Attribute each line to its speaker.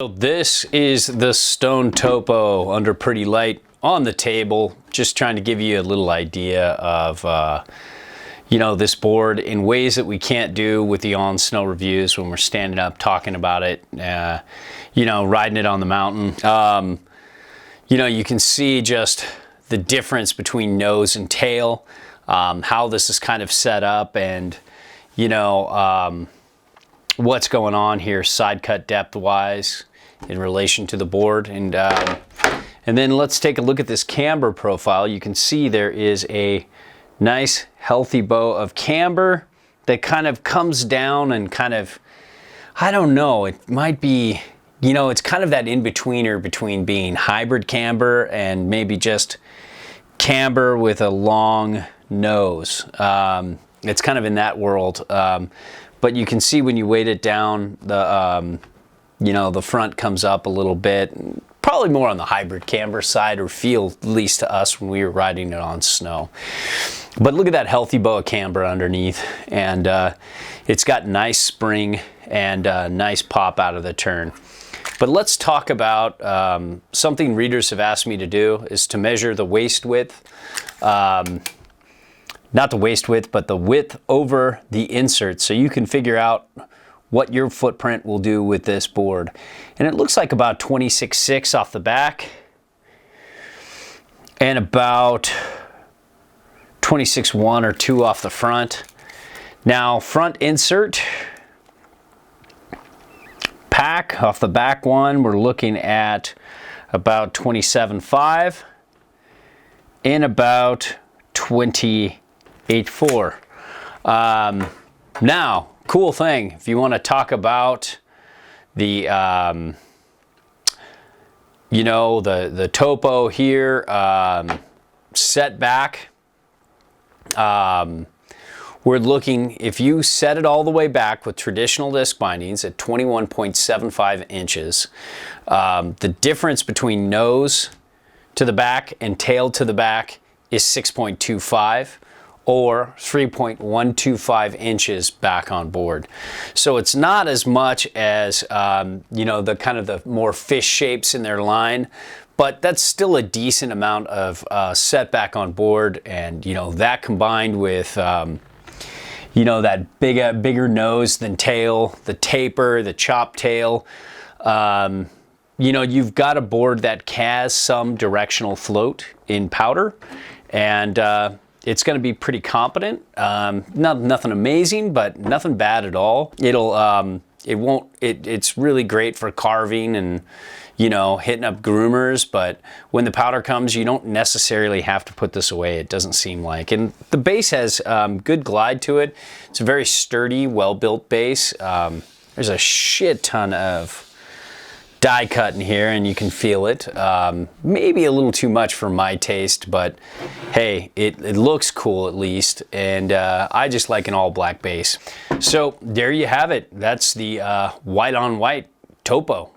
Speaker 1: So this is the stone topo under pretty light on the table, just trying to give you a little idea of you know, this board in ways that we can't do with the on snow reviews when we're standing up talking about it, you know, riding it on the mountain. You know, you can see just the difference between nose and tail, how this is kind of set up, and you know, what's going on here side cut depth wise in relation to the board. And then let's take a look at this camber profile. You can see there is a nice healthy bow of camber that kind of comes down and kind of, I don't know, it might be, you know, it's kind of that in-betweener between being hybrid camber and maybe just camber with a long nose. It's kind of in that world. But you can see when you weight it down, the you know, the front comes up a little bit, probably more on the hybrid camber side, or feel at least to us when we were riding it on snow. But look at that healthy bow of camber underneath, and it's got nice spring and nice pop out of the turn. But let's talk about something readers have asked me to do, is to measure the waist width. Not the waist width, but the width over the insert, so you can figure out what your footprint will do with this board. And it looks like about 26.6 off the back and about 26.1 or 2 off the front. Now, front insert pack off the back one, we're looking at about 27.5 and about 28.4. Now, cool thing, if you want to talk about the you know, the topo here, setback, we're looking, if you set it all the way back with traditional disc bindings at 21.75 inches, the difference between nose to the back and tail to the back is 6.25 or 3.125 inches back on board. So it's not as much as, you know, the kind of the more fish shapes in their line, but that's still a decent amount of setback on board. And, you know, that combined with, you know, that bigger nose than tail, the taper, the chop tail, you know, you've got a board that has some directional float in powder, and it's going to be pretty competent. Nothing amazing, but nothing bad at all. It's really great for carving and, you know, hitting up groomers, but when the powder comes, you don't necessarily have to put this away, it doesn't seem like. And the base has good glide to it. It's a very sturdy, well-built base. There's a shit ton of die cut in here, and you can feel it. Maybe a little too much for my taste, but hey, it looks cool at least, and I just like an all black base. So there you have it. That's the white on white topo.